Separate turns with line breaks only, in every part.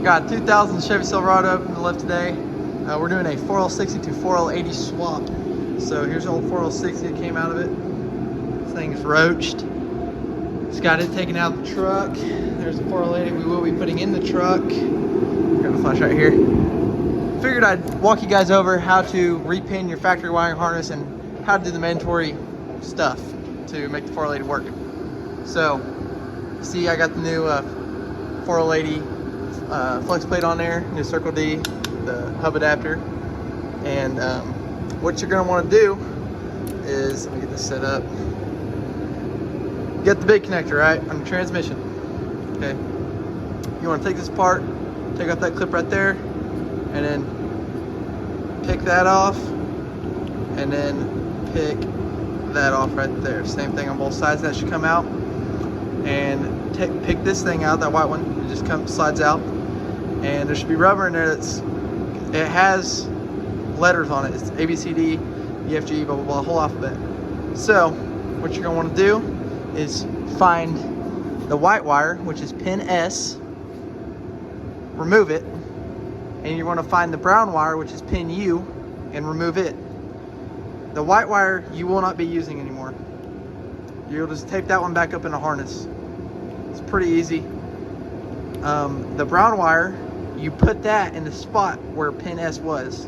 Got 2000 Chevy Silverado in the lift today. We're doing a 4L60 to 4L80 swap. So here's the old 4L60 that came out of it. This thing's roached. Just got it taken out of the truck. There's the 4L80 we will be putting in the truck. Got a flash right here. Figured I'd walk you guys over how to repin your factory wiring harness and how to do the mandatory stuff to make the 4L80 work. So, see, I got the new 4L80 flex plate on there, new Circle D, the hub adapter, and what you're going to want to do is, let me get this set up, get the big connector right on the transmission. Okay, you want to take this apart, take off that clip right there, and then pick that off, and then pick that off right there. Same thing on both sides. That should come out. And pick this thing out, that white one. It just slides out, and there should be rubber in there it has letters on it. It's A, B, C, D, E, F, G, blah, blah, blah, whole alphabet. So what you're gonna wanna do is find the white wire, which is pin S, remove it, and you wanna find the brown wire, which is pin U, and remove it. The white wire you will not be using anymore. You'll just tape that one back up in the harness. It's pretty easy. The brown wire, you put that in the spot where pin S was.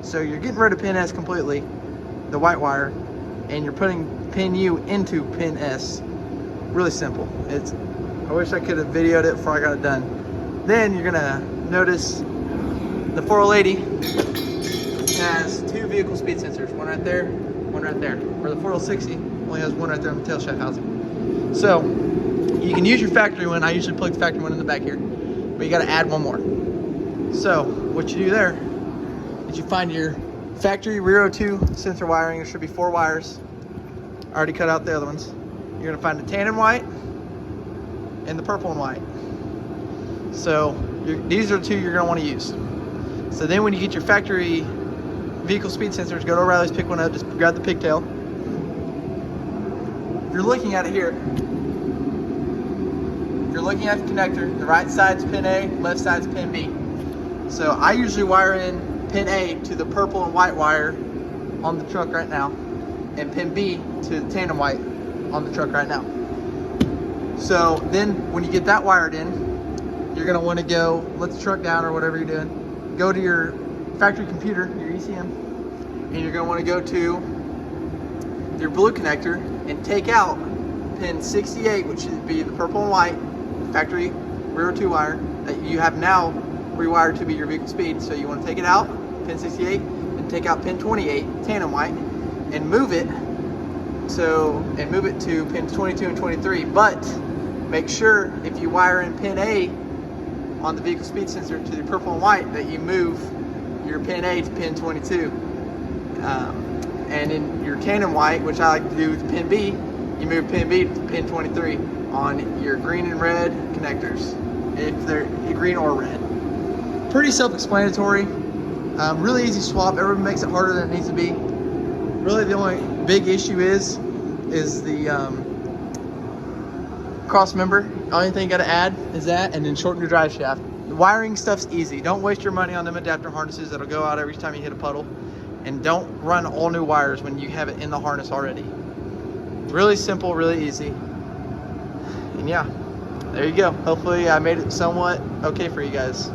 So you're getting rid of pin S completely, the white wire, and you're putting pin U into pin S. Really simple. I wish I could have videoed it before I got it done. Then you're gonna notice the 4L80 has two vehicle speed sensors, one right there, one right there. Where the 4L60 only has one right there on the tail shaft housing. So you can use your factory one. I usually plug the factory one in the back here, but you got to add one more. So what you do there is you find your factory rear O2 sensor wiring. There should be 4 wires. I already cut out the other ones. You're going to find the tan and white and the purple and white. So these are the 2 you're going to want to use. So then when you get your factory vehicle speed sensors, go to O'Reilly's, pick one up, just grab the pigtail. If you're looking at it here, you're looking at the connector, the right side's pin A, left side's pin B. So I usually wire in pin A to the purple and white wire on the truck right now, and pin B to the tan and white on the truck right now. So then when you get that wired in, you're gonna wanna go, let the truck down or whatever you're doing, go to your factory computer, your ECM, and you're gonna wanna go to your blue connector and take out pin 68, which should be the purple and white factory rear 2 wire that you have now rewired to be your vehicle speed. So you want to take it out, pin 68, and take out pin 28, tan and white, and move it. Move it to pins 22 and 23. But make sure if you wire in pin A on the vehicle speed sensor to the purple and white that you move your pin A to pin 22. And in your tan and white, which I like to do with pin B, you move pin B to pin 23 on your green and red connectors, if they're green or red. Pretty self-explanatory. Really easy swap. Everyone makes it harder than it needs to be. Really the only big issue is the cross member. Only thing you gotta add is that, and then shorten your drive shaft. The wiring stuff's easy. Don't waste your money on them adapter harnesses that'll go out every time you hit a puddle. And don't run all new wires when you have it in the harness already. Really simple, really easy. And yeah, there you go. Hopefully I made it somewhat okay for you guys.